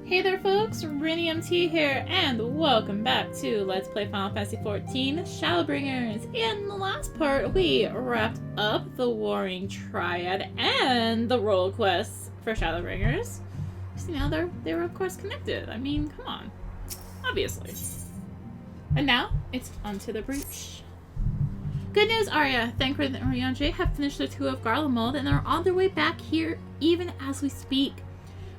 Hey there folks, rinimt here, and welcome back to Let's Play Final Fantasy XIV Shadowbringers. In the last part, we wrapped up the Warring Triad and the role quests for Shadowbringers. So now they were of course connected. I mean, come on. Obviously. And now, it's on to the breach. Good news, Arya. Thancred and Oriange have finished their tour of Garlemald and are on their way back here even as we speak.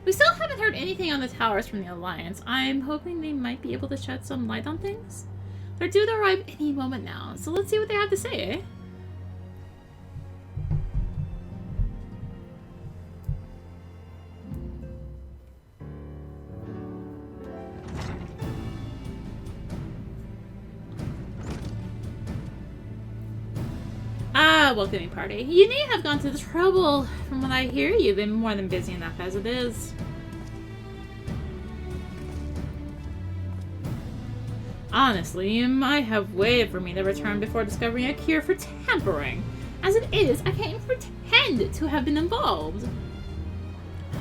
We still haven't heard anything on the towers from the Alliance. I'm hoping they might be able to shed some light on things. They're due to arrive any moment now, so let's see what they have to say, eh? Welcoming party. You may have gone to the trouble. From what I hear, you've been more than busy enough as it is. Honestly, you might have waited for me to return before discovering a cure for tampering. As it is, I can't even pretend to have been involved.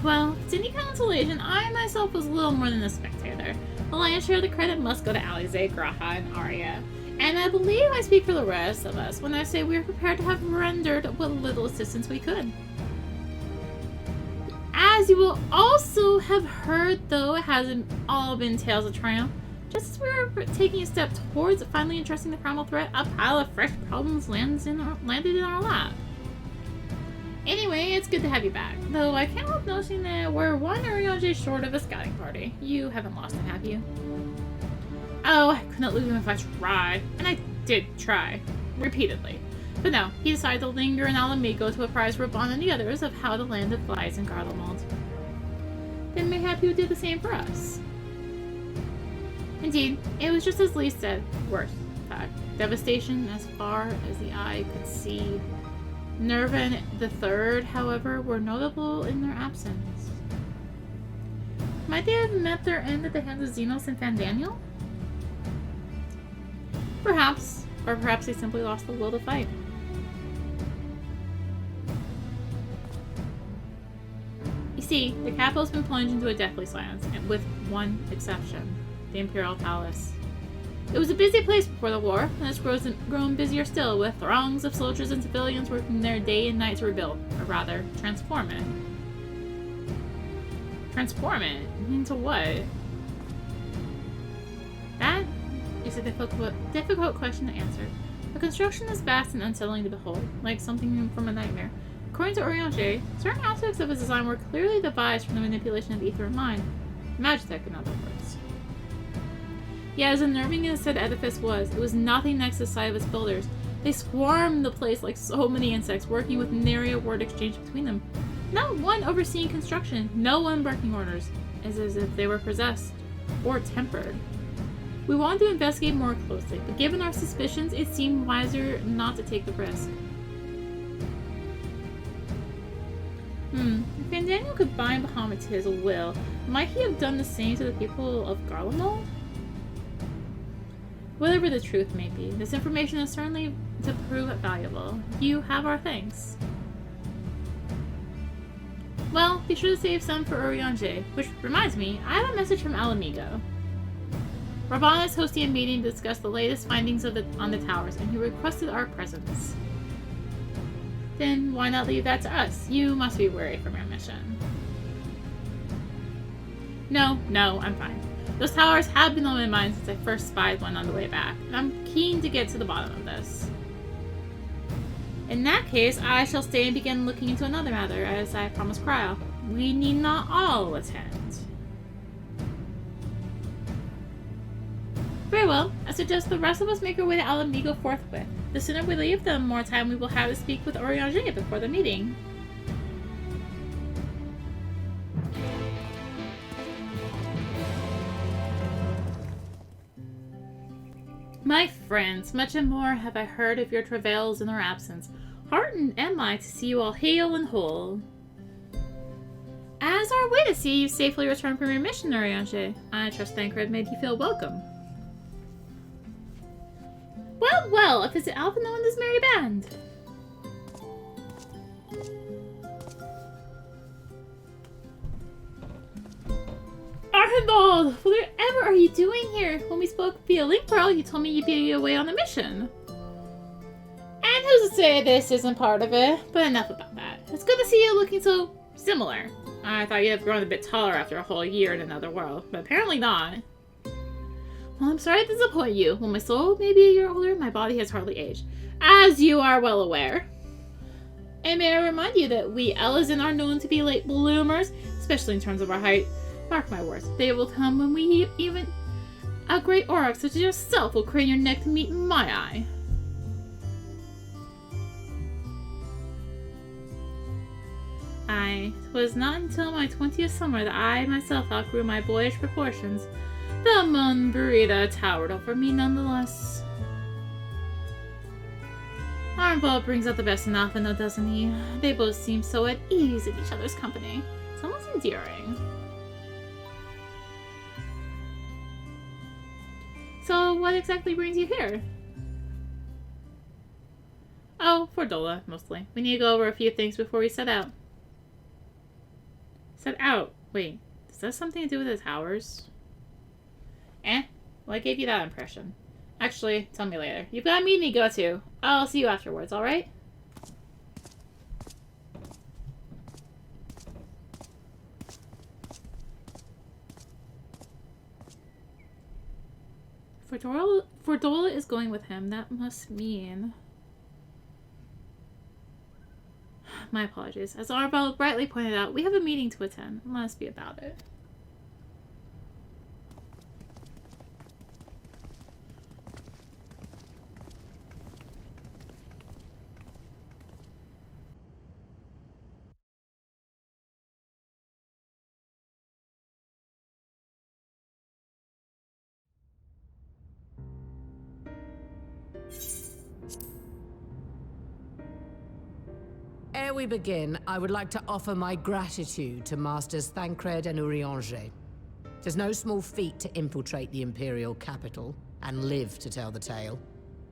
Well, if it's any consolation, I myself was little more than a spectator. The lion's share of the credit must go to Alize, Graha, and Arya. And I believe I speak for the rest of us when I say we are prepared to have rendered what little assistance we could. As you will also have heard, though, it hasn't all been tales of triumph. Just as we were taking a step towards finally addressing the primal threat, a pile of fresh problems landed in our lap. Anyway, it's good to have you back. Though I can't help noticing that we're one Oriange short of a scouting party. You haven't lost him, have you? Oh, I couldn't lose him if I tried. And I did try. Repeatedly. But no, he decided to linger in Alamigo to apprise Raban and the others of how the land lies in Garlemald. Then mayhap he would do the same for us. Indeed, it was just as Lee said. Worse, in fact. Devastation as far as the eye could see. Nerva and the Third, however, were notable in their absence. Might they have met their end at the hands of Xenos and Fandaniel? Perhaps. Or perhaps they simply lost the will to fight. You see, the capital's been plunged into a deathly silence, and with one exception. The Imperial Palace. It was a busy place before the war, and it's grown busier still, with throngs of soldiers and civilians working there day and night to rebuild, or rather, transform it. Transform it? Into what? That is a difficult question to answer. The construction is vast and unsettling to behold, like something from a nightmare. According to Oriange, certain aspects of its design were clearly devised for the manipulation of ether and mind. Magitech, in other words. Yet as unnerving as said edifice was, it was nothing next to the sight of its builders. They swarmed the place like so many insects, working with nary a word exchanged between them. Not one overseeing construction, no one barking orders, as if they were possessed or tempered. We wanted to investigate more closely, but given our suspicions, it seemed wiser not to take the risk. If Fandaniel could bind Bahamut to his will, might he have done the same to the people of Garlemald? Whatever the truth may be, this information is certainly to prove valuable. You have our thanks. Well, be sure to save some for Oriange, which reminds me, I have a message from Alamigo. Raban is hosting a meeting to discuss the latest findings on the towers, and he requested our presence. Then why not leave that to us? You must be weary from your mission. No, I'm fine. Those towers have been on my mind since I first spied one on the way back, and I'm keen to get to the bottom of this. In that case, I shall stay and begin looking into another matter, as I promised Cryo. We need not all attend. Very well, I suggest the rest of us make our way to Alamigo forthwith. The sooner we leave, the more time we will have to speak with Oriange before the meeting. My friends, much and more have I heard of your travails in our absence. Heartened am I to see you all hale and whole. As our way to see you safely return from your mission, Oriange. I trust Thancred made you feel welcome. Well, if it's Alphino and this merry band. Archibald! Whatever are you doing here? When we spoke via Link Pearl, you told me you'd be away on a mission. And who's to say this isn't part of it? But enough about that. It's good to see you looking so similar. I thought you'd have grown a bit taller after a whole year in another world, but apparently not. Well, I'm sorry to disappoint you. When my soul may be a year older, my body has hardly aged, as you are well aware. And may I remind you that we Ellison are known to be late bloomers, especially in terms of our height. Mark my words, they will come when we even a great Auroch such as yourself will crane your neck to meet my eye. It was not until my 20th summer that I myself outgrew my boyish proportions. The Munburita towered over me nonetheless. Archibald brings out the best in Alpha, though, doesn't he? They both seem so at ease in each other's company. It's almost endearing. So, what exactly brings you here? Oh, for Dola, mostly. We need to go over a few things before we set out. Set out? Wait, does that have something to do with the towers? Well, I gave you that impression. Actually, tell me later. You've got a meeting to go to. I'll see you afterwards, alright? Fordola is going with him. That must mean... My apologies. As Archibald brightly pointed out, we have a meeting to attend. It must be about it. Ere we begin, I would like to offer my gratitude to Masters Thancred and Urianger. It is no small feat to infiltrate the Imperial capital and live to tell the tale,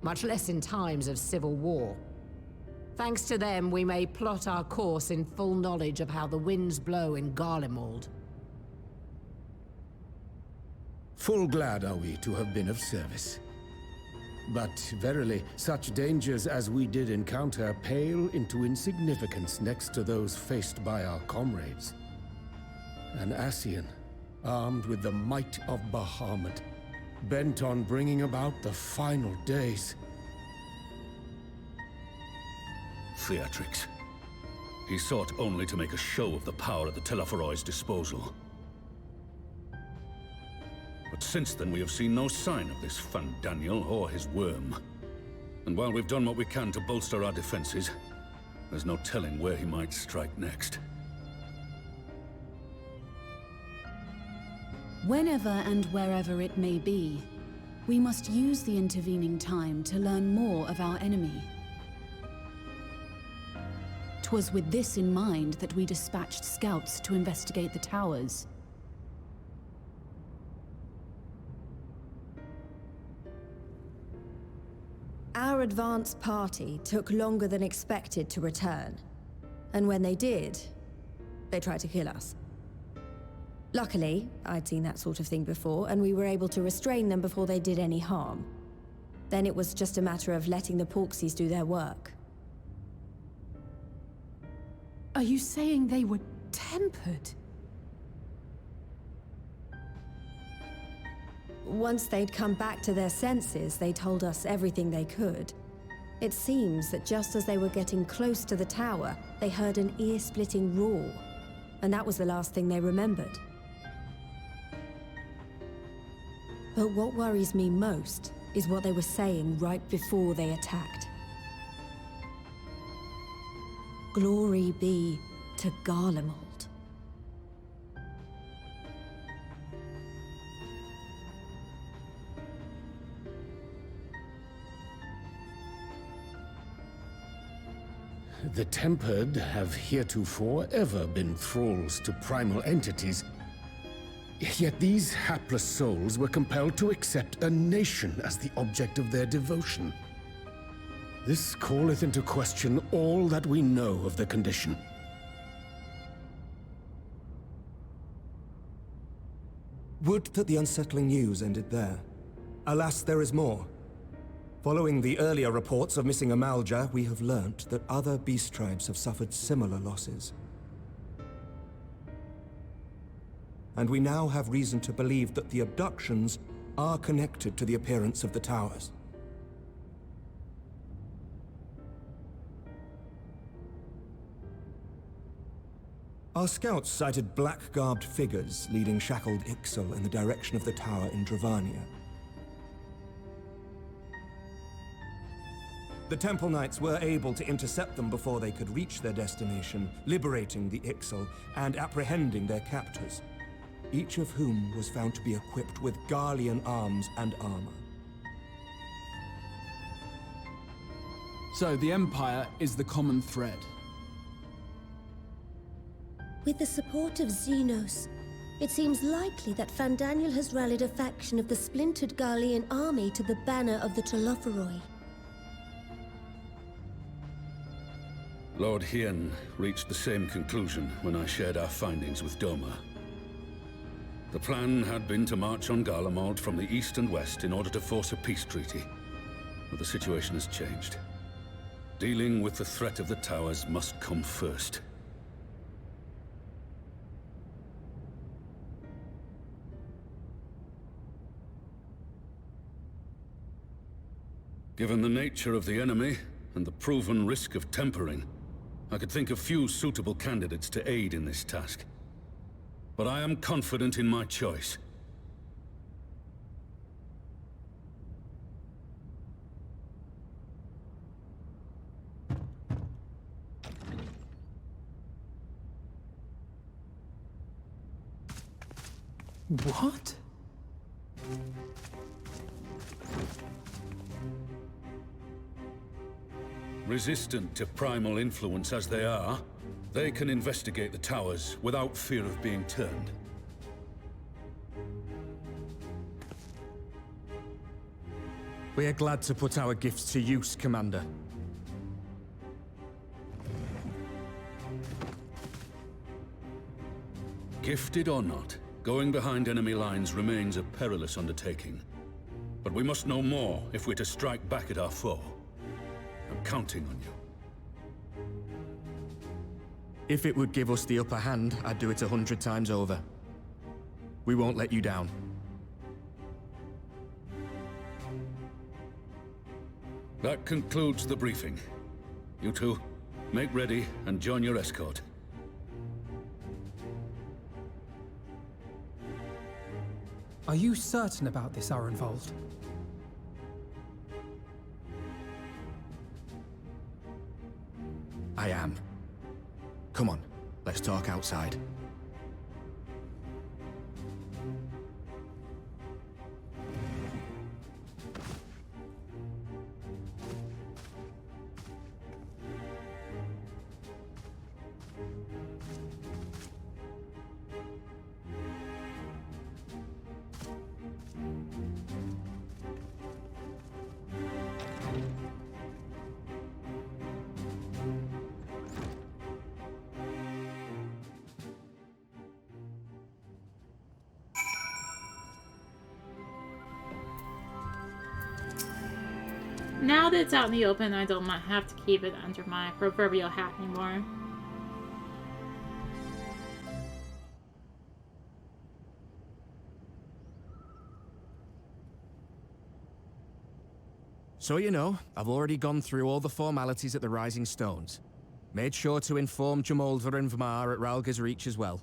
much less in times of civil war. Thanks to them, we may plot our course in full knowledge of how the winds blow in Garlemald. Full glad are we to have been of service. But verily, such dangers as we did encounter pale into insignificance next to those faced by our comrades. An Ascian, armed with the might of Bahamut, bent on bringing about the final days. Theatrix. He sought only to make a show of the power at the Teleforoi's disposal. But since then we have seen no sign of this Fandaniel or his worm. And while we've done what we can to bolster our defenses, there's no telling where he might strike next. Whenever and wherever it may be, we must use the intervening time to learn more of our enemy. 'Twas with this in mind that we dispatched scouts to investigate the towers. Our advance party took longer than expected to return. And when they did, they tried to kill us. Luckily, I'd seen that sort of thing before, and we were able to restrain them before they did any harm. Then it was just a matter of letting the Porksies do their work. Are you saying they were tempered? Once they'd come back to their senses, they told us everything they could. It seems that just as they were getting close to the tower, they heard an ear-splitting roar. And that was the last thing they remembered. But what worries me most is what they were saying right before they attacked. Glory be to Garlemald. The Tempered have heretofore ever been thralls to primal entities. Yet these hapless souls were compelled to accept a nation as the object of their devotion. This calleth into question all that we know of the condition. Would that the unsettling news ended there. Alas, there is more. Following the earlier reports of missing Amalja, we have learnt that other beast tribes have suffered similar losses. And we now have reason to believe that the abductions are connected to the appearance of the towers. Our scouts sighted black-garbed figures leading shackled Ixal in the direction of the tower in Dravania. The Temple Knights were able to intercept them before they could reach their destination, liberating the Ixal and apprehending their captors, each of whom was found to be equipped with Garlean arms and armor. So the Empire is the common thread. With the support of Xenos, it seems likely that Fandaniel has rallied a faction of the splintered Garlean army to the banner of the Telophoroi. Lord Hien reached the same conclusion when I shared our findings with Doma. The plan had been to march on Garlemald from the east and west in order to force a peace treaty. But the situation has changed. Dealing with the threat of the towers must come first. Given the nature of the enemy and the proven risk of tempering, I could think of few suitable candidates to aid in this task. But I am confident in my choice. What? Resistant to primal influence as they are, they can investigate the towers without fear of being turned. We are glad to put our gifts to use, Commander. Gifted or not, going behind enemy lines remains a perilous undertaking. But we must know more if we're to strike back at our foe. I'm counting on you. If it would give us the upper hand, I'd do it 100 times over. We won't let you down. That concludes the briefing. You two, make ready and join your escort. Are you certain about this, Arenvold? I am. Come on, let's talk outside. Now that it's out in the open, I don't have to keep it under my proverbial hat anymore. So you know, I've already gone through all the formalities at the Rising Stones. Made sure to inform Jamoldva and Vmar at Ralga's Reach as well.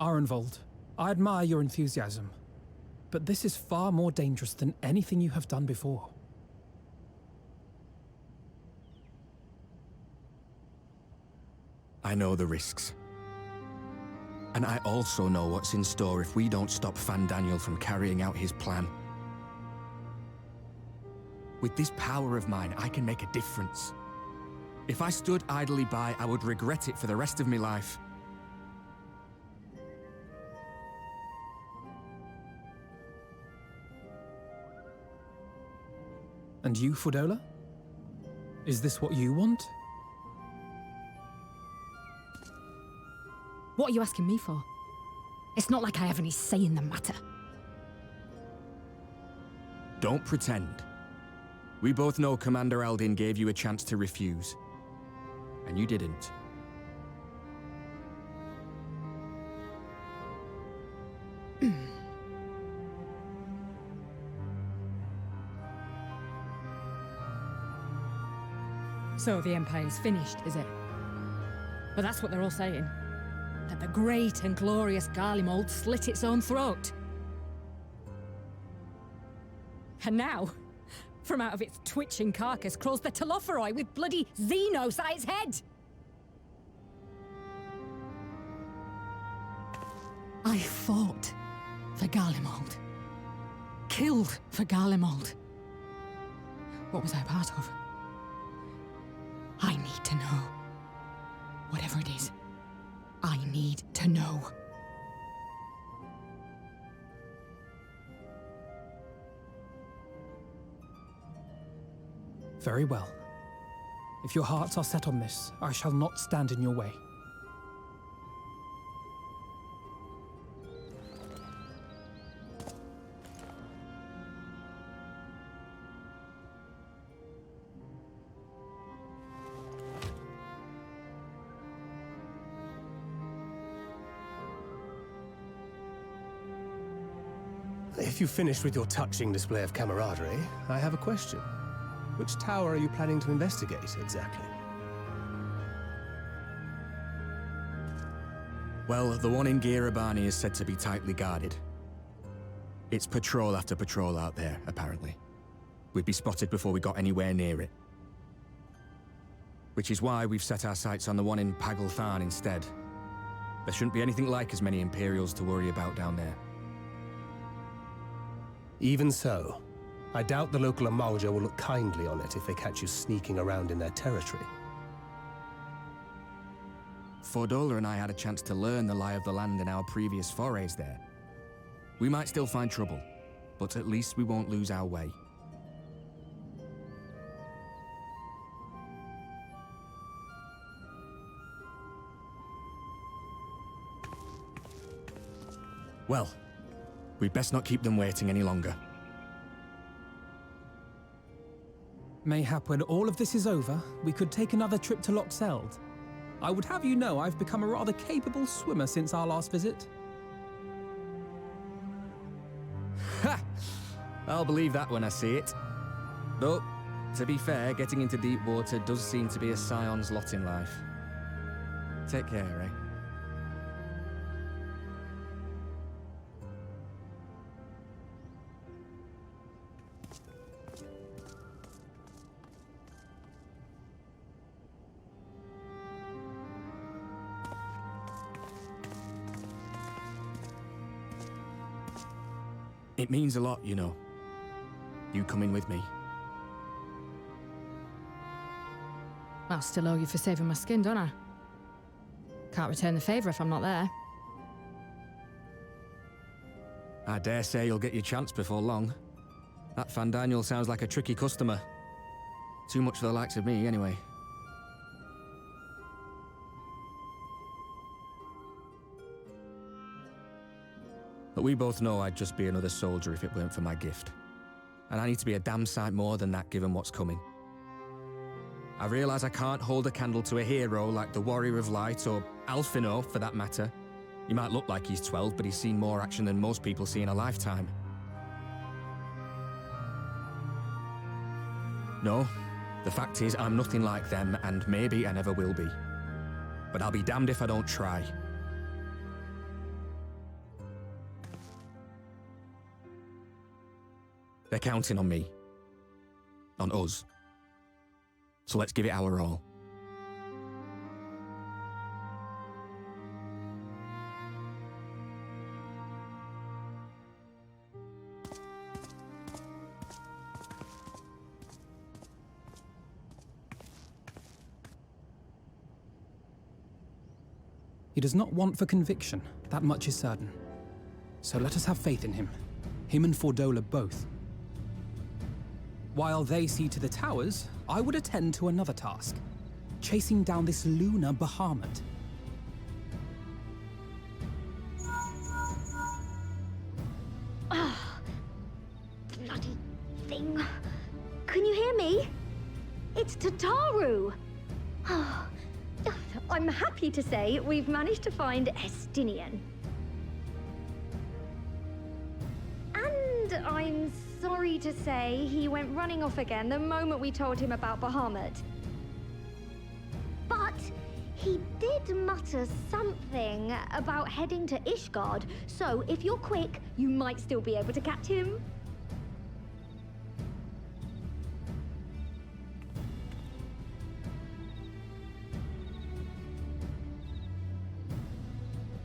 Arenvold, I admire your enthusiasm, but this is far more dangerous than anything you have done before. I know the risks. And I also know what's in store if we don't stop Fandaniel from carrying out his plan. With this power of mine, I can make a difference. If I stood idly by, I would regret it for the rest of my life. And you, Fudola? Is this what you want? What are you asking me for? It's not like I have any say in the matter. Don't pretend. We both know Commander Aldin gave you a chance to refuse. And you didn't. So the Empire's finished, is it? But that's what they're all saying. That the great and glorious Garlemald slit its own throat. And now, from out of its twitching carcass crawls the Telophoroi with bloody Xenos at its head! I fought for Garlemald. Killed for Garlemald. What was I a part of? I need to know. Whatever it is, I need to know. Very well. If your hearts are set on this, I shall not stand in your way. If you've finished with your touching display of camaraderie, I have a question. Which tower are you planning to investigate, exactly? Well, the one in Girabani is said to be tightly guarded. It's patrol after patrol out there, apparently. We'd be spotted before we got anywhere near it. Which is why we've set our sights on the one in Pagalthan instead. There shouldn't be anything like as many Imperials to worry about down there. Even so, I doubt the local Amalja will look kindly on it if they catch you sneaking around in their territory. Fordola and I had a chance to learn the lie of the land in our previous forays there. We might still find trouble, but at least we won't lose our way. Well, we'd best not keep them waiting any longer. Mayhap when all of this is over, we could take another trip to Loxeld. I would have you know I've become a rather capable swimmer since our last visit. Ha! I'll believe that when I see it. Though, to be fair, getting into deep water does seem to be a scion's lot in life. Take care, eh? It means a lot, you know. You coming with me. I'll still owe you for saving my skin, don't I? Can't return the favour if I'm not there. I dare say you'll get your chance before long. That Fandaniel sounds like a tricky customer. Too much for the likes of me, anyway. But we both know I'd just be another soldier if it weren't for my gift. And I need to be a damn sight more than that given what's coming. I realise I can't hold a candle to a hero like the Warrior of Light or Alphino, for that matter. He might look like he's 12, but he's seen more action than most people see in a lifetime. No, the fact is I'm nothing like them, and maybe I never will be. But I'll be damned if I don't try. They're counting on me. On us. So let's give it our all. He does not want for conviction, that much is certain. So let us have faith in him. Him and Fordola both. While they see to the towers, I would attend to another task. Chasing down this lunar Bahamut. I'm happy to say we've managed to find Estinian. And I'm sorry to say he went running off again the moment we told him about Bahamut. But he did mutter something about heading to Ishgard, so if you're quick, you might still be able to catch him.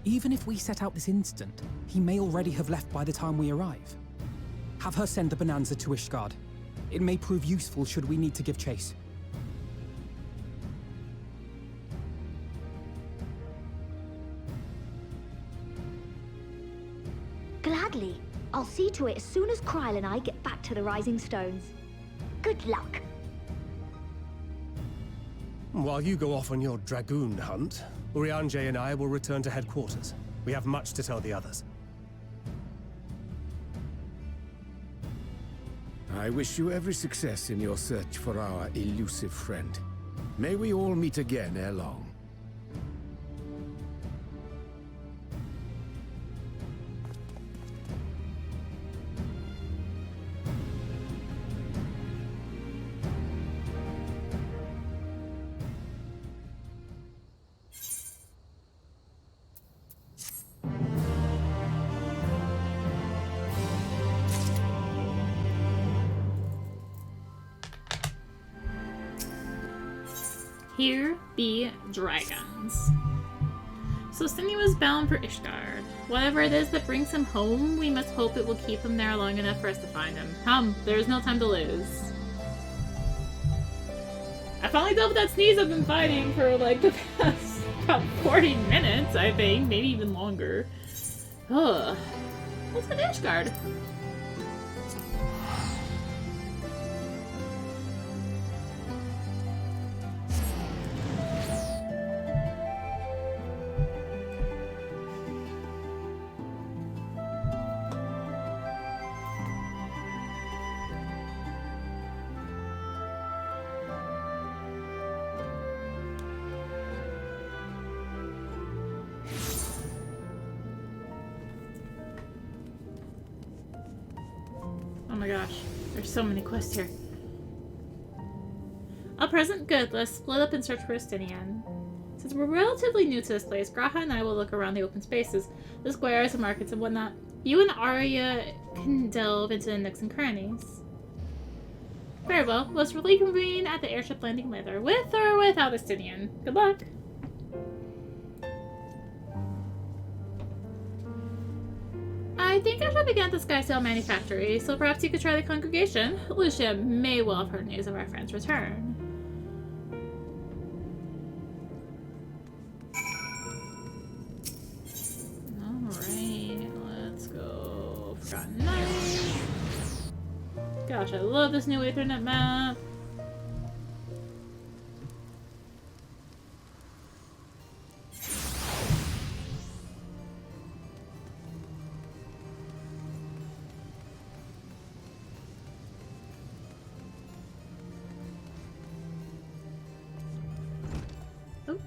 Even if we set out this instant, he may already have left by the time we arrive. Have her send the Bonanza to Ishgard. It may prove useful should we need to give chase. Gladly. I'll see to it as soon as Kryl and I get back to the Rising Stones. Good luck. While you go off on your dragoon hunt, Urianger and I will return to headquarters. We have much to tell the others. I wish you every success in your search for our elusive friend. May we all meet again ere long. Here be dragons. So Cindy was bound for Ishgard. Whatever it is that brings him home, we must hope it will keep him there long enough for us to find him. Come, there's no time to lose. I finally dealt with that sneeze I've been fighting for like the past about 40 minutes, I think. Maybe even longer. Ugh. Let's go to Ishgard. Oh my gosh, there's so many quests here. A present? Good. Let's split up and search for Estinian. Since we're relatively new to this place, Graha and I will look around the open spaces, the squares and markets and whatnot. You and Arya can delve into the nooks and crannies. Very well. Let's reconvene at the airship landing later, with or without Estinian. Good luck. I think I should begin at the Skysail Manufactory, so perhaps you could try the congregation. Lucia may well have heard news of our friend's return. Alright, let's go. Forgotten Night. Gosh, I love this new Ethernet map.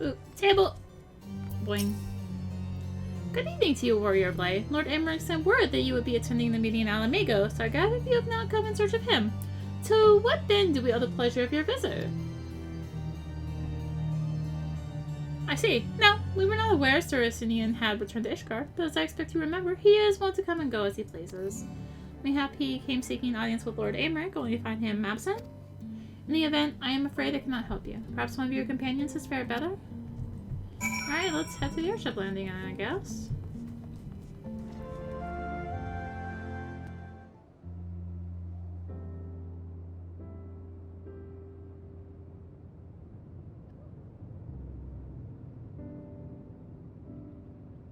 Ooh, table! Boing. Good evening to you, Warrior of Light. Lord Emmerich sent word that you would be attending the meeting in Alamigo, so I gather you have not come in search of him. To what then do we owe the pleasure of your visit? I see. No, we were not aware Sir Estinian had returned to Ishgard, but as I expect you remember, he is wont to come and go as he pleases. Mayhap he came seeking an audience with Lord Emmerich, only to find him absent? In the event, I am afraid I cannot help you. Perhaps one of your companions has fared better? Alright, let's head to the airship landing, I guess.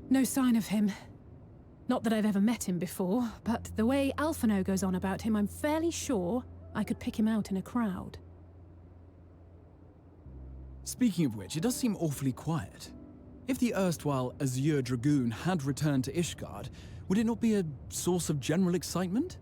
No sign of him. Not that I've ever met him before, but the way Alphino goes on about him, I'm fairly sure I could pick him out in a crowd. Speaking of which, it does seem awfully quiet. If the erstwhile Azure Dragoon had returned to Ishgard, would it not be a source of general excitement?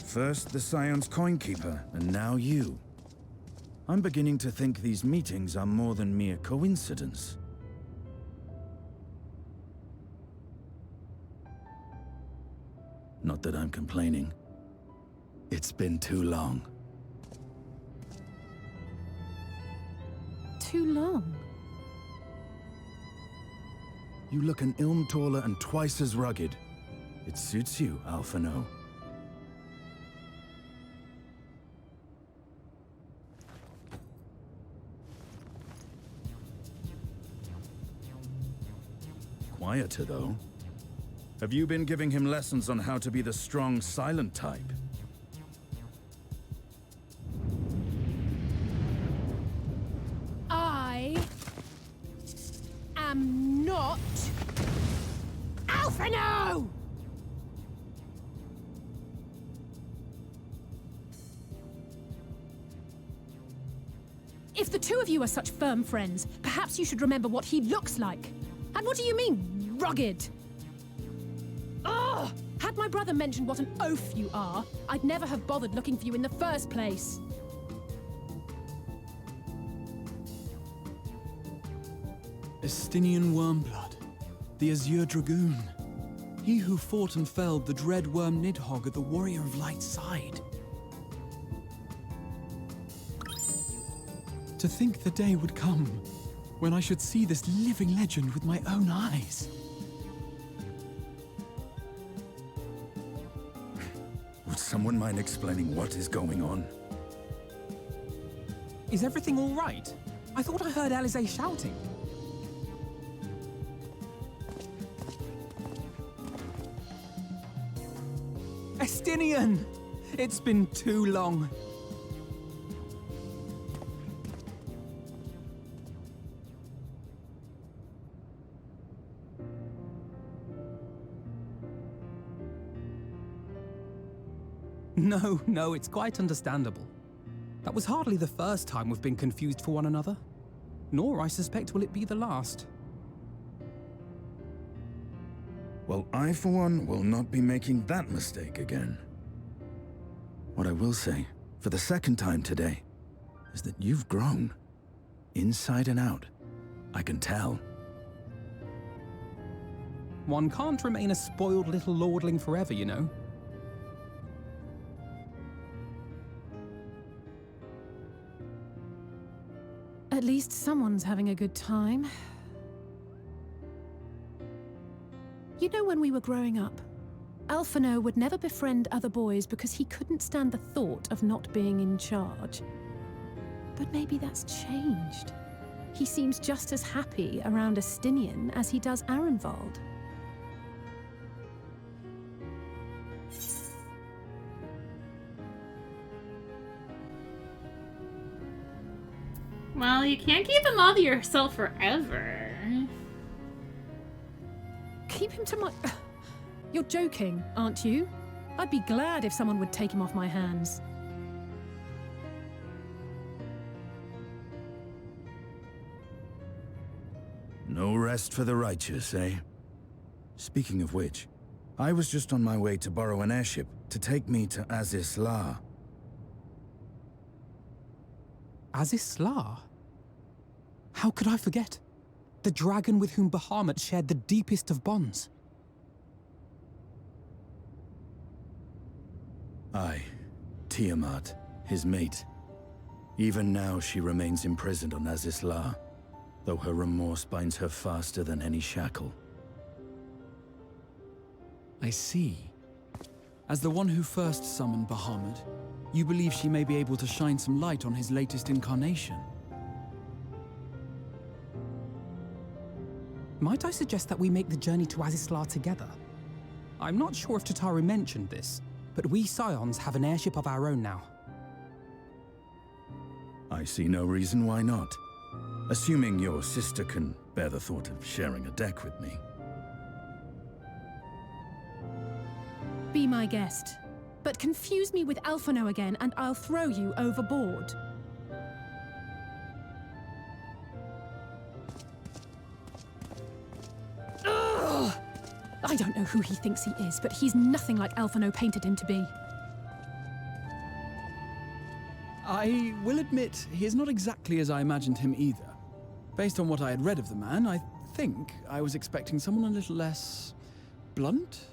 First the Scion's Coinkeeper, and now you. I'm beginning to think these meetings are more than mere coincidence. Not that I'm complaining. It's been too long. Too long? You look an ilm taller and twice as rugged. It suits you, Alphino. Quieter, though. Have you been giving him lessons on how to be the strong, silent type? I am not Alphino! If the two of you are such firm friends, perhaps you should remember what he looks like. And what do you mean, rugged? Ugh! Had my brother mentioned what an oaf you are, I'd never have bothered looking for you in the first place. Estinian Wormblood, the Azure Dragoon. He who fought and felled the dread worm Nidhogg at the Warrior of Light's side. To think the day would come when I should see this living legend with my own eyes. Would someone mind explaining what is going on? Is everything all right? I thought I heard Alize shouting. Estinian! It's been too long. No, it's quite understandable. That was hardly the first time we've been confused for one another. Nor, I suspect, will it be the last. Well, I, for one, will not be making that mistake again. What I will say, for the second time today, is that you've grown. Inside and out. I can tell. One can't remain a spoiled little lordling forever, you know. At least someone's having a good time. You know, when we were growing up, Alphino would never befriend other boys because he couldn't stand the thought of not being in charge. But maybe that's changed. He seems just as happy around Estinian as he does Arenvald. Well, you can't keep him all to yourself forever. Keep him to my... You're joking, aren't you? I'd be glad if someone would take him off my hands. No rest for the righteous, eh? Speaking of which, I was just on my way to borrow an airship to take me to Azisla. Azisla? How could I forget? The dragon with whom Bahamut shared the deepest of bonds. Aye, Tiamat, his mate. Even now she remains imprisoned on Azisla, though her remorse binds her faster than any shackle. I see. As the one who first summoned Bahamut, you believe she may be able to shine some light on his latest incarnation. Might I suggest that we make the journey to Azisla together? I'm not sure if Tataru mentioned this, but we Scions have an airship of our own now. I see no reason why not. Assuming your sister can bear the thought of sharing a deck with me. Be my guest. But confuse me with Alphino again and I'll throw you overboard. Ugh! I don't know who he thinks he is, but he's nothing like Alphino painted him to be. I will admit, he is not exactly as I imagined him either. Based on what I had read of the man, I think I was expecting someone a little less blunt?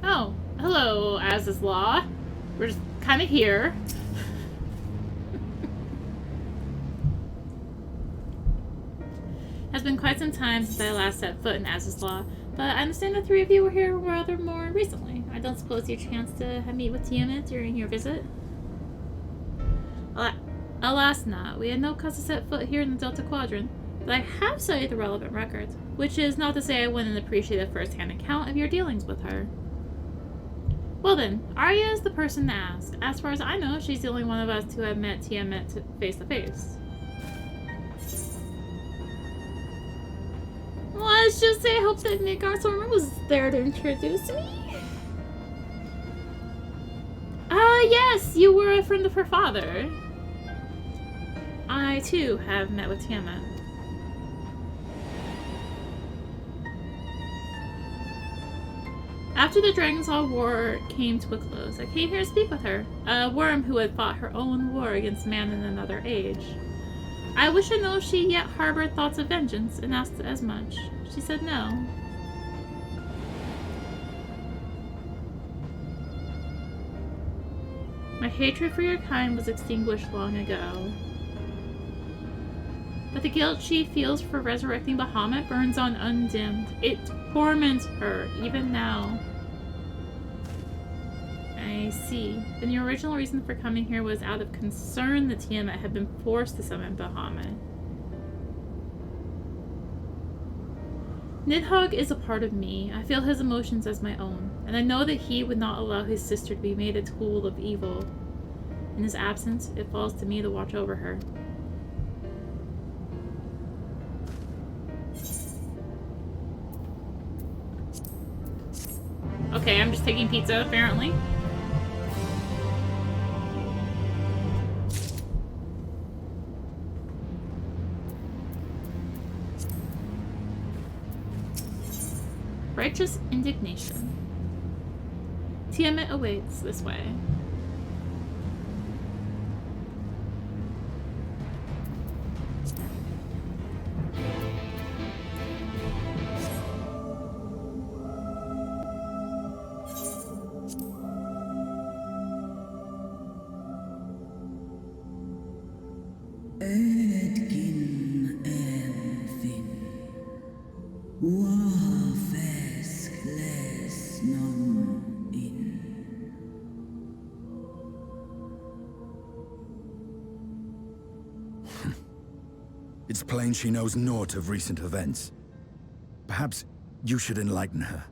Oh, hello, Azislaw. We're just kind of here. Has been quite some time since I last set foot in Azislaw, but I understand the three of you were here rather more recently. I don't suppose you chanced to meet with Tiamat during your visit? Alas not. We had no cause to set foot here in the Delta Quadrant, but I have studied the relevant records, which is not to say I wouldn't appreciate a first-hand account of your dealings with her. Well then, Arya is the person to ask. As far as I know, she's the only one of us to have met Tiamat face to face. Let's just say I hope that Midgard's armor was there to introduce me. Yes, you were a friend of her father. I too have met with Tiamat. After the Dragon's All War came to a close, I came here to speak with her, a worm who had fought her own war against man in another age. I wish to know if she yet harbored thoughts of vengeance, and asked as much. She said no. My hatred for your kind was extinguished long ago. But the guilt she feels for resurrecting Bahamut burns on undimmed. It torments her, even now. I see. Then your original reason for coming here was out of concern that Tiamat had been forced to summon Bahamut. Nidhogg is a part of me. I feel his emotions as my own, and I know that he would not allow his sister to be made a tool of evil. In his absence, it falls to me to watch over her. Okay, I'm just taking pizza, apparently. Righteous indignation. Tiamat awaits this way. It's plain she knows naught of recent events. Perhaps you should enlighten her.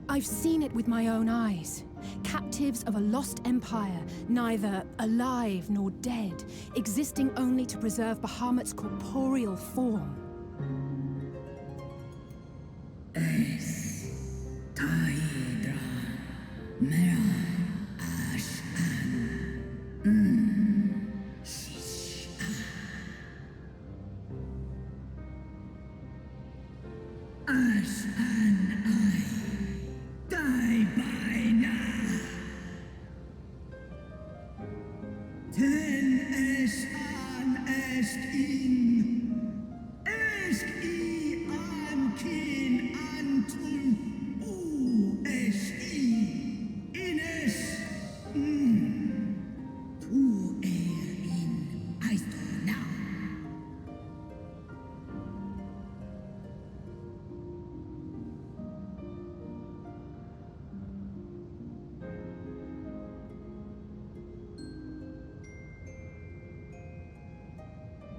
I've seen it with my own eyes. captives of a lost empire, neither alive nor dead, existing only to preserve Bahamut's corporeal form.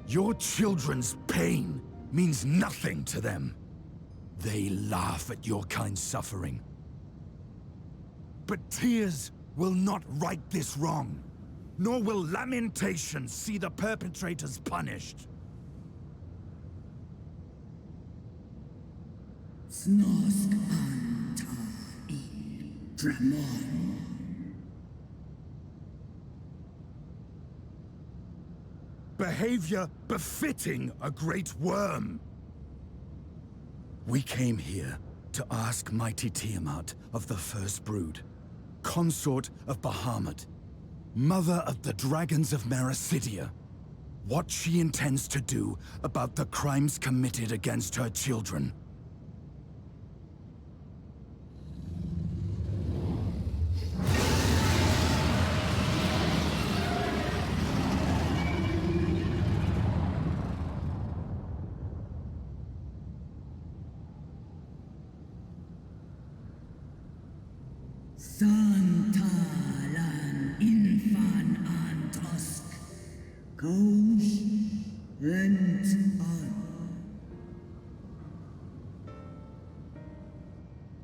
Your children's pain means nothing to them. They laugh at your kind suffering. But tears will not right this wrong, nor will lamentation see the perpetrators punished. Snosk anta in Dramon. Behavior befitting a great worm. We came here to ask mighty Tiamat of the First Brood, consort of Bahamut, mother of the dragons of Mericidia, what she intends to do about the crimes committed against her children. Santalan infan antosk, Kous rent on.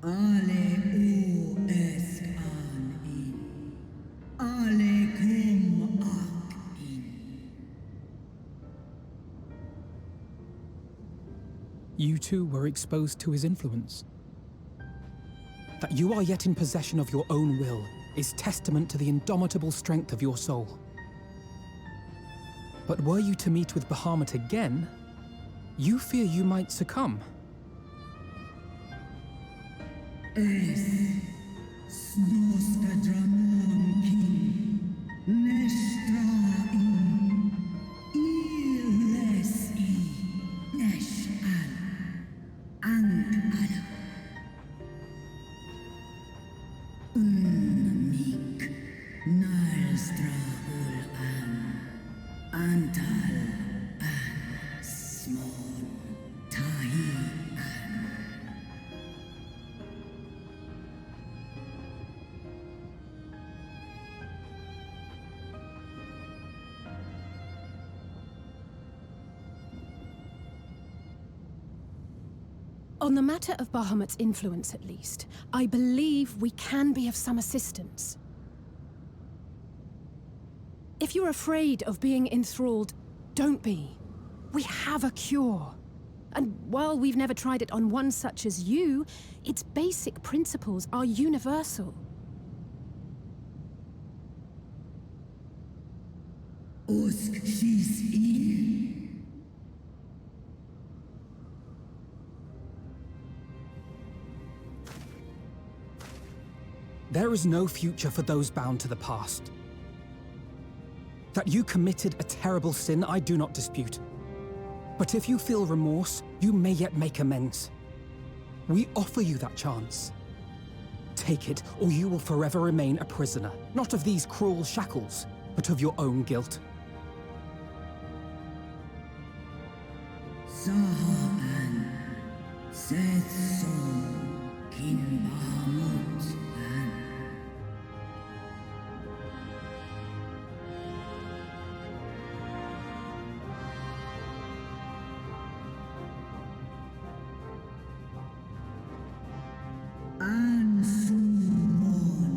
Ale o esk an in, ale kum ak in. You too were exposed to his influence. That you are yet in possession of your own will is testament to the indomitable strength of your soul. But were you to meet with Bahamut again, you fear you might succumb. Es snoska dramon king, nestra in, illes I, nesh al, ang ala. Unmik, nalstra ul an, antal an, smon, tahi an. On the matter of Bahamut's influence, at least, I believe we can be of some assistance. If you're afraid of being enthralled, don't be. We have a cure. And while we've never tried it on one such as you, its basic principles are universal. Usk she's in. There is no future for those bound to the past. That you committed a terrible sin, I do not dispute. But if you feel remorse, you may yet make amends. We offer you that chance. Take it, or you will forever remain a prisoner, not of these cruel shackles, but of your own guilt. Sahan, Seth Son, Kin Bahamut. An Sumon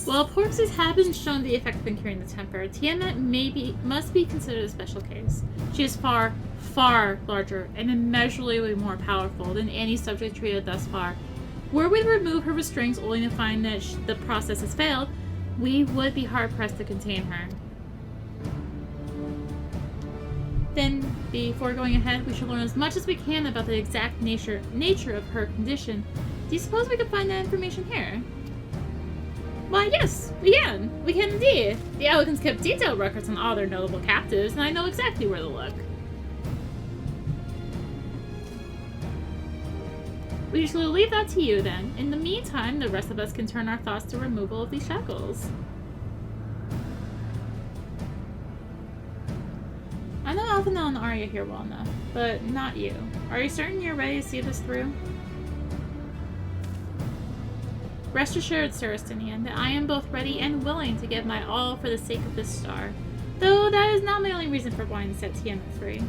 While Porxes have been shown the effect of incurring the temper, Tiamat must be considered a special case. She is far, far larger and immeasurably more powerful than any subject treated thus far. Were we to remove her restraints only to find that the process has failed, we would be hard-pressed to contain her. Then, before going ahead, we should learn as much as we can about the exact nature of her condition. Do you suppose we could find that information here? Why, yes, we can. We can indeed. The Elegans kept detailed records on all their notable captives, and I know exactly where to look. We shall leave that to you, then. In the meantime, the rest of us can turn our thoughts to removal of these shackles. I know Alphinaud and Arya here well enough, but not you. Are you certain you're ready to see this through? Rest assured, Sir Estinian, that I am both ready and willing to give my all for the sake of this star, though that is not my only reason for wanting to set Tiamat free.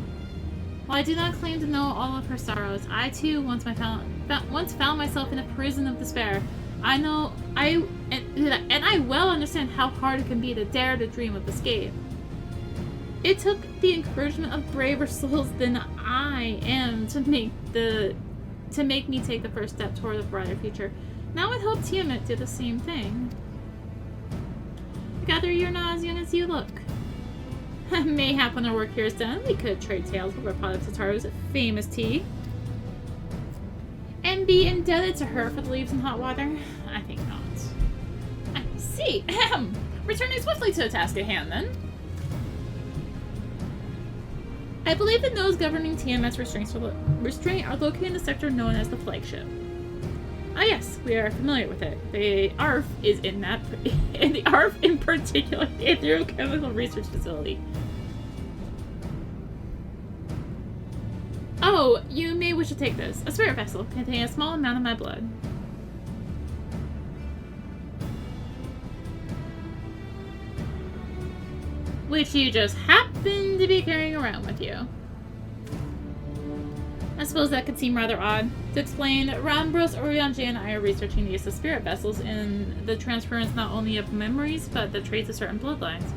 While I do not claim to know all of her sorrows, I too once found myself in a prison of despair. I well understand how hard it can be to dare to dream of escape. It took the encouragement of braver souls than I am to make me take the first step toward a brighter future. Now I'd hope Tiamat did the same thing. I gather you're not as young as you look. Mayhap when our work here is done, we could trade tales over a pot of Tataru's famous tea. And be indebted to her for the leaves and hot water? I think not. I see. Returning swiftly to the task at hand, then. I believe the nodes governing Tiamat's restraint are located in the sector known as the flagship. Ah yes, we are familiar with it. The ARF is in that, and the ARF in particular, the Aerochemical Research Facility. Oh, you may wish to take this. A spirit vessel containing a small amount of my blood. Which you just happen to be carrying around with you. I suppose that could seem rather odd. To explain, Rambros, Oriange, and I are researching the use of spirit vessels in the transference not only of memories, but the traits of certain bloodlines.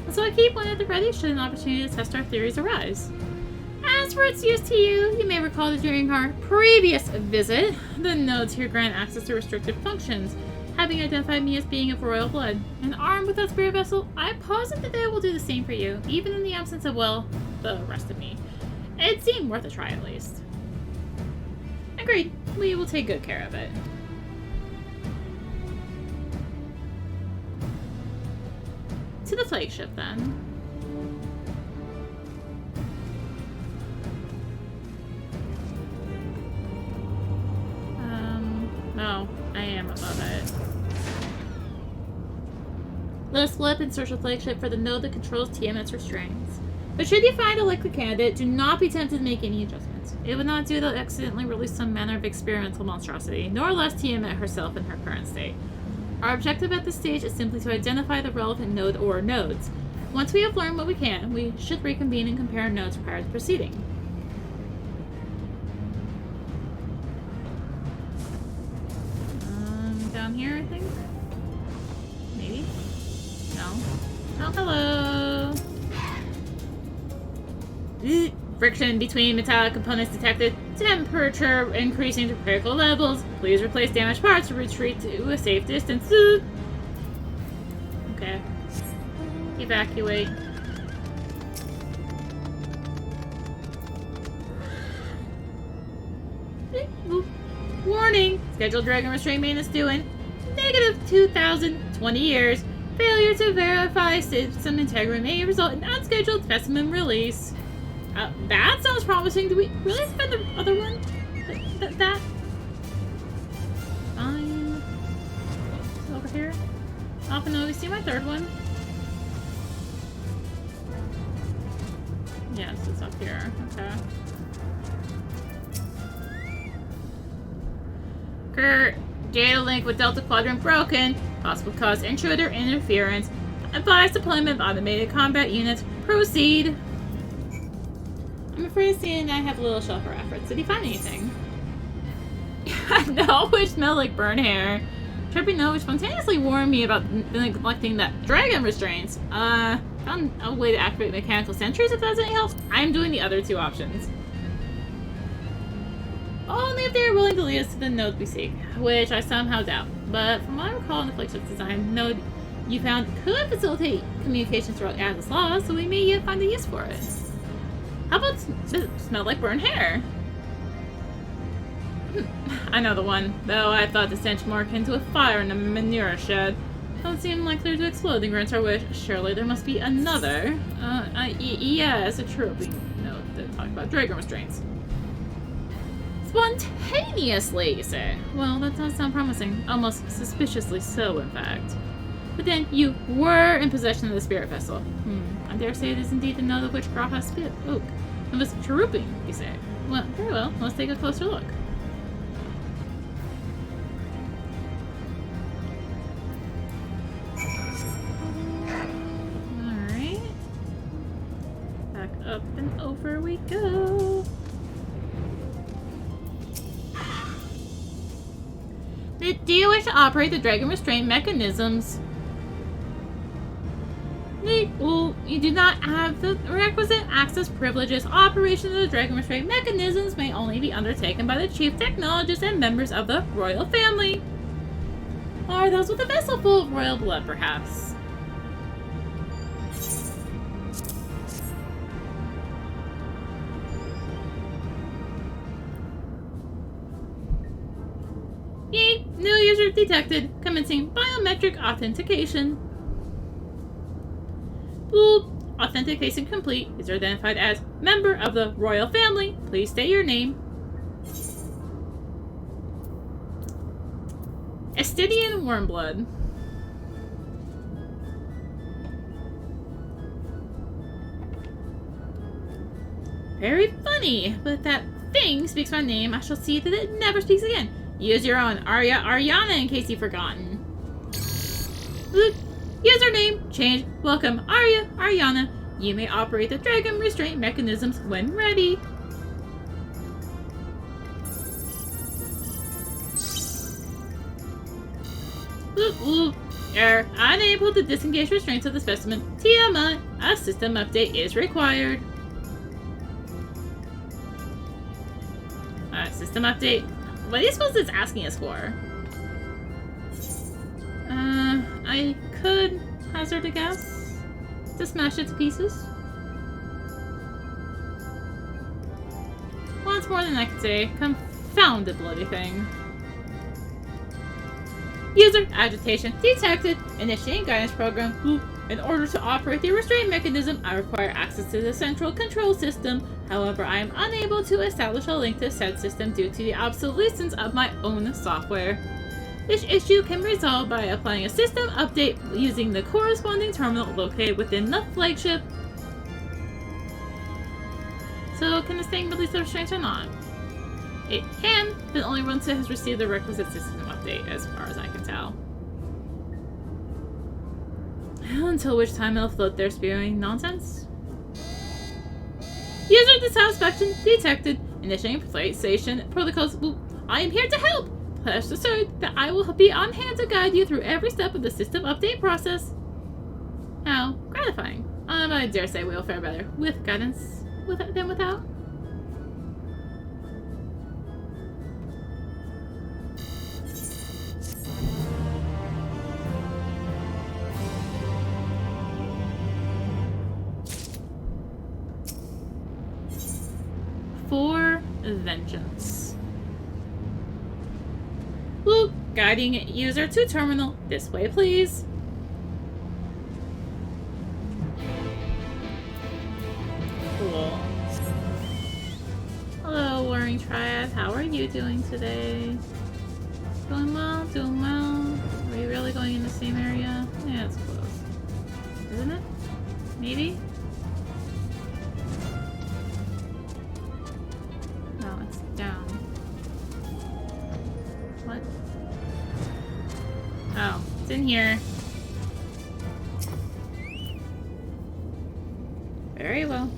And so I keep one at the ready should an opportunity to test our theories arise. As for its use to you, you may recall that during our previous visit, the nodes here grant access to restricted functions, having identified me as being of royal blood. And armed with that spirit vessel, I posit that they will do the same for you, even in the absence of, well, the rest of me. It seemed worth a try, at least. Agreed. We will take good care of it. To the flagship, then. No, I am above it. Let us flip and search the flagship for the node that controls Tiamat's restraints. But should you find a likely candidate, do not be tempted to make any adjustments. It would not do to accidentally release some manner of experimental monstrosity, nor less Tiamat herself in her current state. Our objective at this stage is simply to identify the relevant node or nodes. Once we have learned what we can, we should reconvene and compare nodes prior to proceeding. Down here, I think? Maybe? No. Oh, hello! Friction between metallic components detected. Temperature increasing to critical levels. Please replace damaged parts to retreat to a safe distance. Okay. Evacuate. Warning! Scheduled Dragon Restraint maintenance due in -2,020 years. Failure to verify system integrity may result in unscheduled specimen release. That sounds promising. Do we really spend the other one? That? Fine. Over here. Alphinaud, we see my third one? Yes, it's up here. Okay. Kurt, data link with Delta Quadrant broken. Possible cause intruder interference. Advise deployment of automated combat units. Proceed. I'm afraid Stan and I have a little shelf for efforts. Did he find anything? No, it smelled like burnt hair. Trippy Note spontaneously warned me about neglecting that dragon restraints. Found a way to activate mechanical sentries if that's any help. I'm doing the other two options. Only if they are willing to lead us to the node we seek, which I somehow doubt. But from what I recall in the flagship's design, the node you found could facilitate communication throughout Atlas Law, so we may yet find a use for it. How about smell like burned hair? I know the one, though I thought the stench more akin to a fire in a manure shed. Don't seem likely to explode and grant our wish. Surely there must be another. Yes, a troping note that talks about dragon restraints. Spontaneously, you say? Well, that does sound promising. Almost suspiciously so, in fact. But then you were in possession of the spirit vessel. I dare say it is indeed the note of which Graha spoke. It was chirruping, you say? Well, very well. Let's take a closer look. Alright. Back up and over we go. Do you wish to operate the dragon restraint mechanisms? Well, you do not have the requisite access privileges. Operation of the dragon restraint mechanisms may only be undertaken by the chief technologists and members of the royal family. Or those with a vessel full of royal blood, perhaps. Yay! New user detected. Commencing biometric authentication. Boop. Authentication complete. User identified as member of the royal family. Please state your name. Estidian Wormblood. Very funny, but if that thing speaks my name, I shall see that it never speaks again. Use your own Ariana in case you've forgotten. Boop. Username change. Welcome, Ariana. You may operate the dragon restraint mechanisms when ready. Error. Unable to disengage restraints of the specimen. Tiamat. A system update is required. System update. What do you suppose it's asking us for? I could hazard a guess to smash it to pieces. Well, it's more than I can say. Confounded bloody thing. User agitation detected. Initiating guidance program. In order to operate the restraint mechanism, I require access to the central control system. However, I am unable to establish a link to said system due to the obsolescence of my own software. This issue can be resolved by applying a system update using the corresponding terminal located within the flagship. So, can this thing release the restraints or not? It can, but only once it has received the requisite system update, as far as I can tell. Until which time it'll float there spewing nonsense. User dissatisfaction detected. Initiating PlayStation protocols. I am here to help! Rest assured that I will be on hand to guide you through every step of the system update process. How gratifying. But I dare say we'll fare better with guidance than without. For vengeance. Guiding user to terminal. This way, please. Cool. Hello, Warring Triad. How are you doing today? Doing well? Doing well? Are we really going in the same area? Yeah, it's close. Isn't it? Maybe? No, it's down. What? Oh, it's in here. Very well.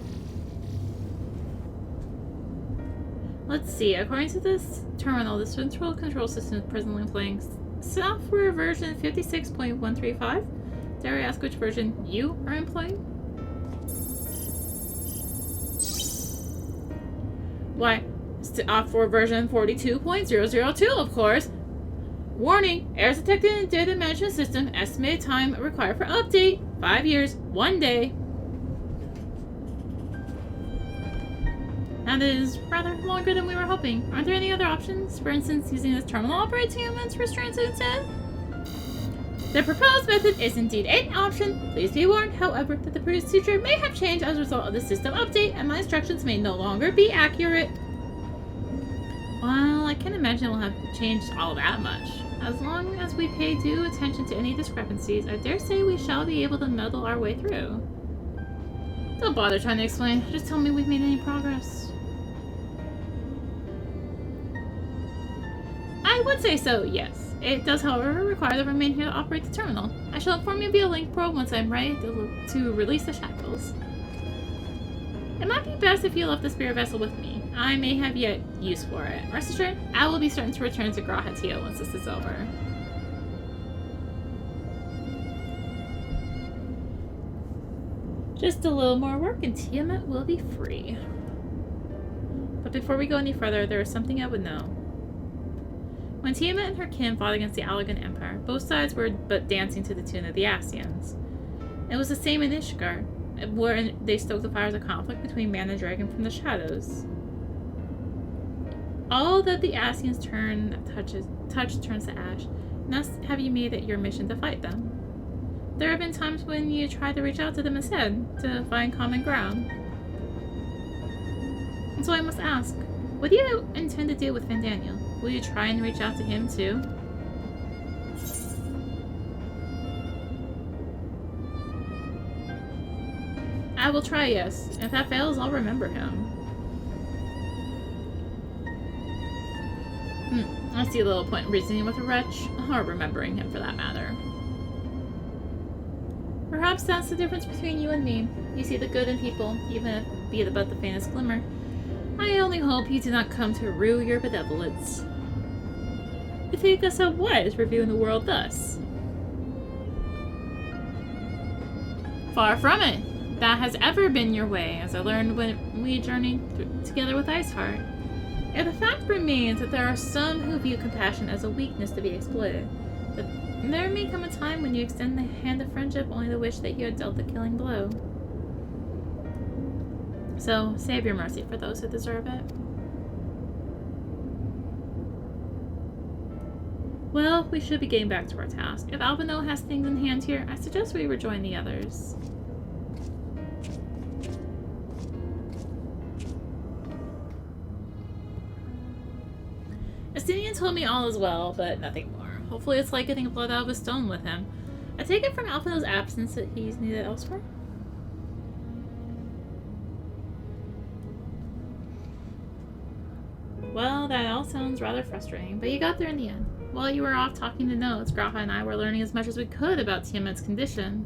Let's see. According to this terminal, the central control system is presently employing software version 56.135. Dare I ask which version you are employing? Why, software version 42.002, of course. Warning, errors detected in data management system. Estimated time required for update, 5 years, 1 day. That is rather longer than we were hoping. Aren't there any other options? For instance, using this terminal operating Tiamat's restraints instead? The proposed method is indeed an option. Please be warned, however, that the procedure may have changed as a result of the system update, and my instructions may no longer be accurate. Well, I can't imagine it will have changed all that much. As long as we pay due attention to any discrepancies, I dare say we shall be able to muddle our way through. Don't bother trying to explain. Just tell me we've made any progress. I would say so, yes. It does, however, require to remain here to operate the terminal. I shall inform you via link probe once I'm ready to release the shackles. It might be best if you left the spirit vessel with me. I may have yet use for it. Rest assured, I will be certain to return to Grahatia once this is over. Just a little more work and Tiamat will be free. But before we go any further, there is something I would know. When Tiamat and her kin fought against the Allagan Empire, both sides were but dancing to the tune of the Ascians. It was the same in Ishgard, where they stoked the fires of conflict between man and dragon from the shadows. All that the Ascians touch turns to ash, and thus have you made it your mission to fight them. There have been times when you tried to reach out to them instead, to find common ground. And so I must ask, what do you intend to do with Fandaniel? Will you try and reach out to him too? I will try, yes. If that fails, I'll remember him. I see a little point in reasoning with a wretch, or remembering him for that matter. Perhaps that's the difference between you and me. You see the good in people, even if it be but the faintest glimmer. I only hope you do not come to rue your benevolence. You think us so wise reviewing the world thus? Far from it. That has ever been your way, as I learned when we journeyed together with Iceheart. Yet the fact remains that there are some who view compassion as a weakness to be exploited. But there may come a time when you extend the hand of friendship only to wish that you had dealt the killing blow. So, save your mercy for those who deserve it. Well, we should be getting back to our task. If Albino has things in hand here, I suggest we rejoin the others. Estinian told me all is well, but nothing more. Hopefully it's like getting blood out of a stone with him. I take it from Albino's absence that he's needed elsewhere? Well, that all sounds rather frustrating, but you got there in the end. While you were off talking to Notes, Graha and I were learning as much as we could about Tiamat's condition.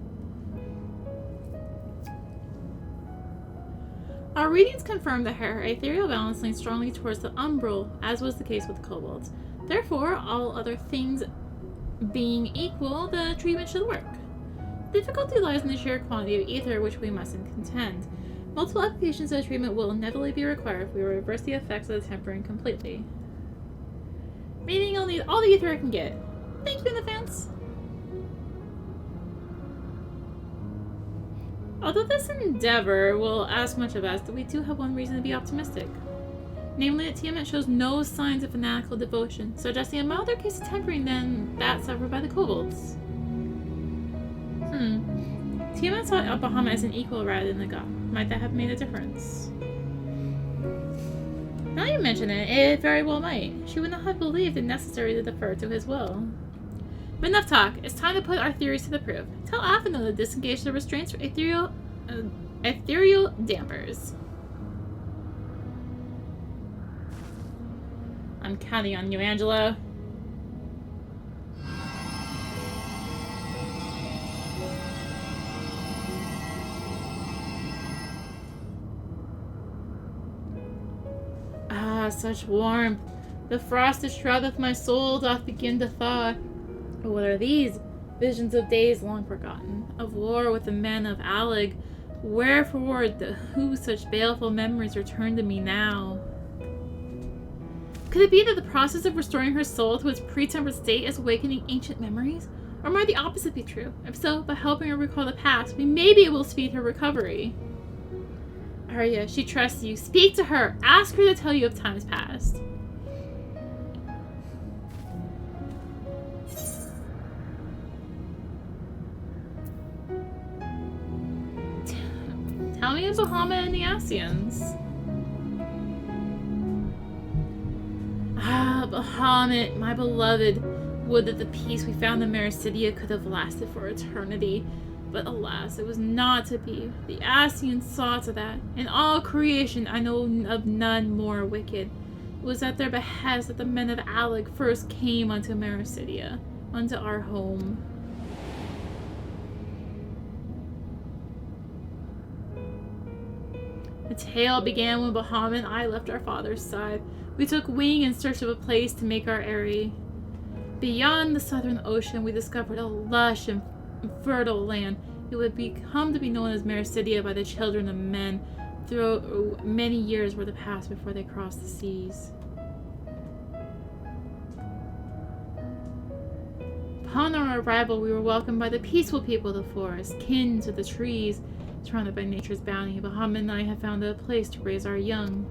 Our readings confirmed that her ethereal balance leaned strongly towards the umbral, as was the case with the kobolds. Therefore, all other things being equal, the treatment should work. The difficulty lies in the sheer quantity of ether which we mustn't contend. Multiple applications of the treatment will inevitably be required if we reverse the effects of the tempering completely. Meaning I'll need all the ether I can get. Thank you in advance. Although this endeavor will ask much of us, we do have one reason to be optimistic. Namely that Tiamat shows no signs of fanatical devotion, suggesting a milder case of tempering than that suffered by the kobolds. Tiamat saw Bahamut as an equal rather than a god. Might that have made a difference? Now you mention it, it very well might. She would not have believed it necessary to defer to his will. But enough talk. It's time to put our theories to the proof. Tell Afino to disengage the restraints for ethereal dampers. I'm counting on you, Angelo. Ah, such warmth. The frost that shroudeth my soul doth begin to thaw. But what are these? Visions of days long forgotten, of war with the men of Alleg. Wherefore who such baleful memories return to me now? Could it be that the process of restoring her soul to its pre-tempered state is awakening ancient memories? Or might the opposite be true? If so, by helping her recall the past, we may be able to speed her recovery. Arya, she trusts you. Speak to her. Ask her to tell you if times past. Tell me of Bahamut and the Ascians. Ah, Bahamut, my beloved. Would that the peace we found in Mericidia could have lasted for eternity. But alas, it was not to be. The Ascians saw to that. In all creation, I know of none more wicked. It was at their behest that the men of Alleg first came unto Mericidia, unto our home. The tale began when Bahamut and I left our father's side. We took wing in search of a place to make our eyrie. Beyond the southern ocean, we discovered a lush and fertile land. It would come to be known as Mericidia by the children of men, though many years were to pass before they crossed the seas. Upon our arrival, we were welcomed by the peaceful people of the forest, kin to the trees. Surrounded by nature's bounty, Bahamut and I have found a place to raise our young.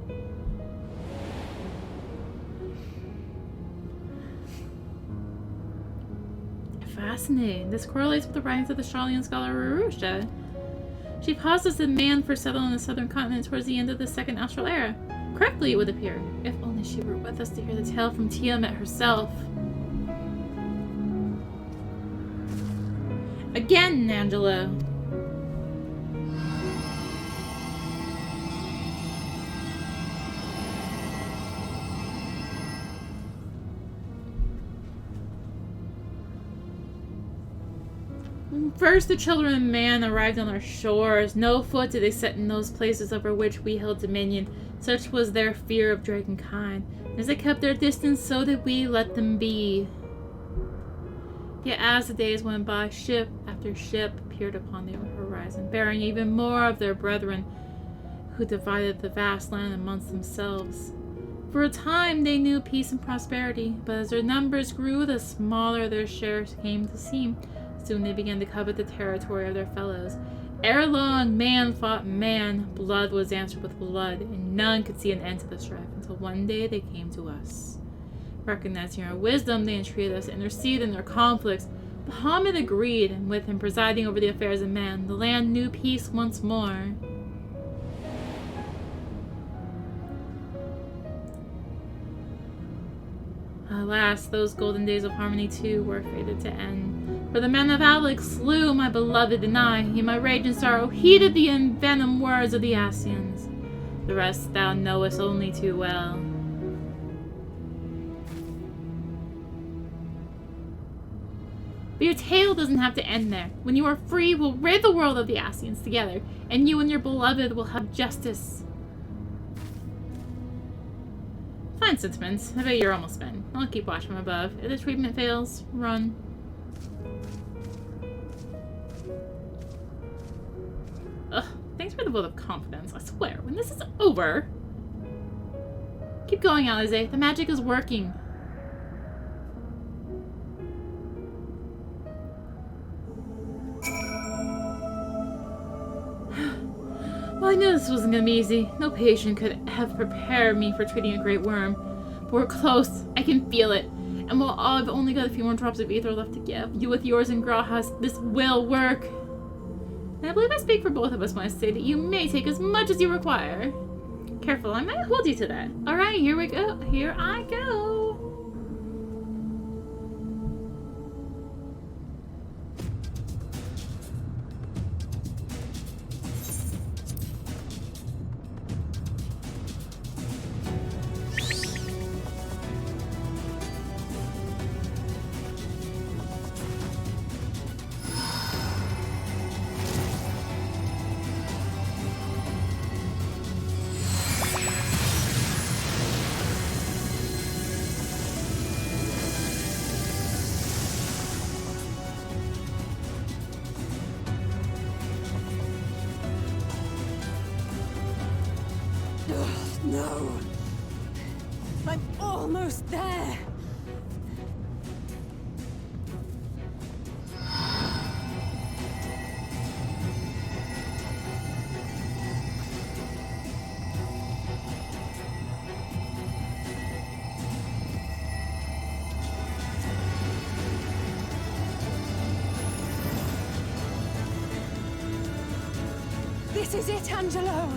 Fascinating. This correlates with the writings of the Sharlayan scholar Rurusha. She posits that man first settled on the southern continent towards the end of the Second Astral Era. Correctly, it would appear. If only she were with us to hear the tale from Tiamat herself. Again, Angelo. First, the children of man arrived on our shores. No foot did they set in those places over which we held dominion. Such was their fear of dragonkind. As they kept their distance, so did we let them be. Yet as the days went by, ship after ship appeared upon the horizon, bearing even more of their brethren, who divided the vast land amongst themselves. For a time they knew peace and prosperity, but as their numbers grew, the smaller their shares came to seem. Soon they began to covet the territory of their fellows. Ere long, man fought man, blood was answered with blood, and none could see an end to the strife until one day they came to us. Recognizing our wisdom, they entreated us to intercede in their conflicts. Bahamut agreed, and with him presiding over the affairs of man, the land knew peace once more. Alas, those golden days of harmony too were fated to end. For the men of Alleg slew my beloved and I, in my rage and sorrow, heeded the envenomed words of the Ascians. The rest thou knowest only too well. But your tale doesn't have to end there. When you are free, we'll rid the world of the Ascians together, and you and your beloved will have justice. Fine sentiments. I bet you're almost done. I'll keep watch from above. If the treatment fails, run. Ugh, thanks for the vote of confidence. I swear, when this is over... Keep going, Alize. The magic is working. Well, I knew this wasn't gonna be easy. No patient could have prepared me for treating a great worm. But we're close. I can feel it. And while I've only got a few more drops of ether left to give, you with yours and Grahas, this will work. And I believe I speak for both of us when I say that you may take as much as you require. Careful, I might hold you to that. Alright, here we go. Here I go. No! I'm almost there! This is it, Angelo!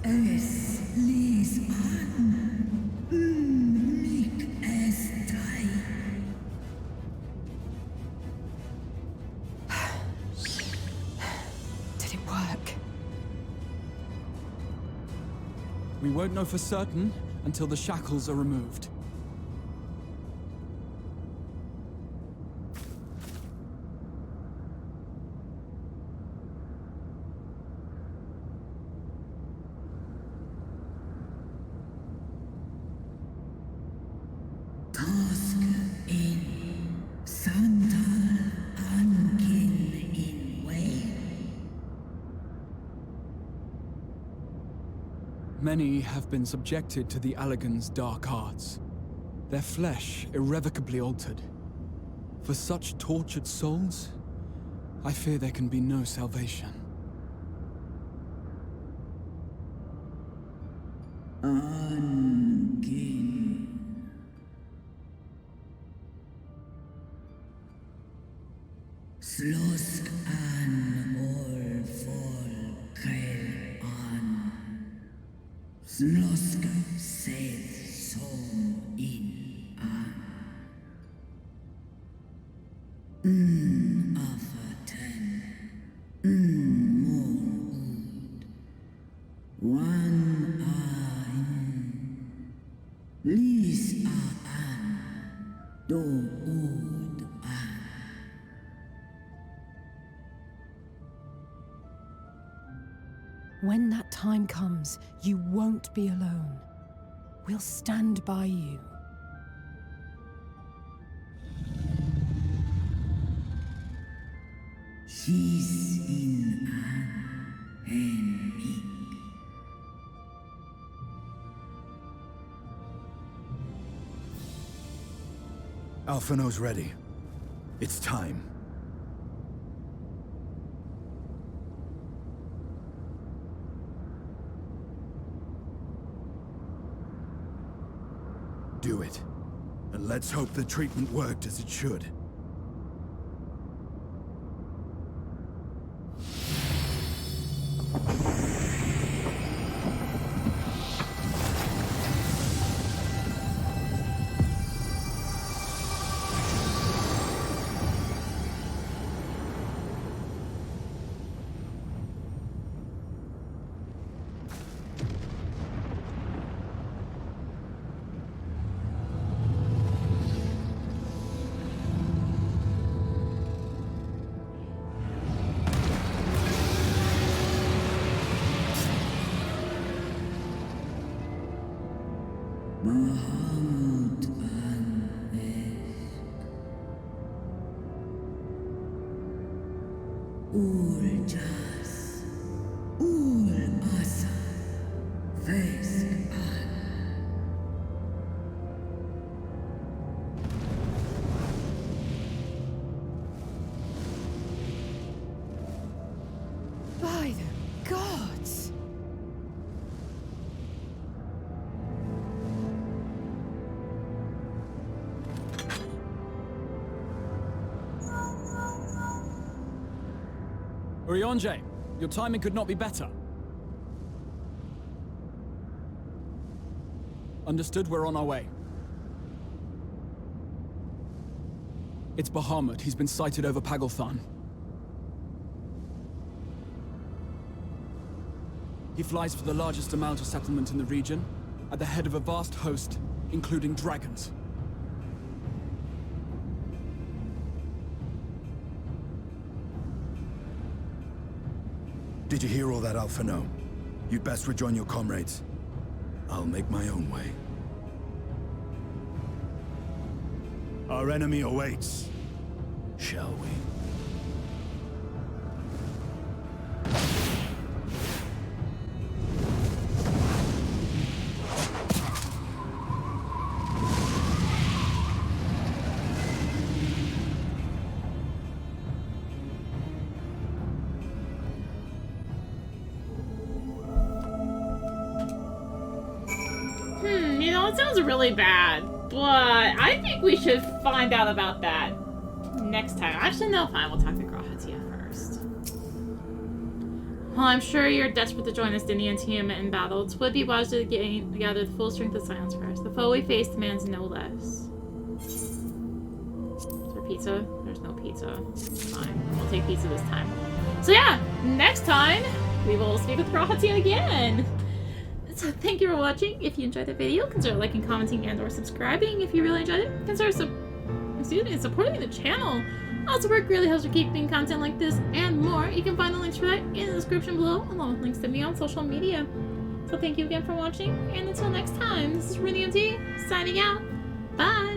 Es lies an. Mich es dai. Did it work? We won't know for certain until the shackles are removed. Task in Sandal Ankin in way. Many have been subjected to the Allagan's dark arts, their flesh irrevocably altered. For such tortured souls, I fear there can be no salvation. Ankin. Slosk an all folkel an. Slosk seth som in an. Afaten. More ud. One ein. Lis a an. Do ud an. When that time comes, you won't be alone. We'll stand by you. She's in an enemy. Alphino's ready. It's time. Do it. And let's hope the treatment worked as it should. Mahamut an Esk. Jas. Asa. Vesk an. By the gods! Urianger, your timing could not be better. Understood, we're on our way. It's Bahamut. He's been sighted over Pagalthan. He flies for the largest amount of settlement in the region, at the head of a vast host, including dragons. Did you hear all that, Alphino? You'd best rejoin your comrades. I'll make my own way. Our enemy awaits. Shall we? You know, it sounds really bad, but I think we should find out about that next time. Actually, no, fine, we'll talk to Grahatia first. Well, I'm sure you're desperate to join us, Dini and Tiamat in battle. It would be wise to gather the full strength of silence first. The foe we face demands no less. Is there pizza? There's no pizza. Fine, we'll take pizza this time. So yeah, next time, we will speak with Grahatia again. So thank you for watching. If you enjoyed the video, consider liking, commenting, and or subscribing. If you really enjoyed it, consider supporting the channel. Also, work really helps with keeping content like this and more. You can find the links for that in the description below, along with links to me on social media. So thank you again for watching, and until next time, this is rinimt signing out. Bye!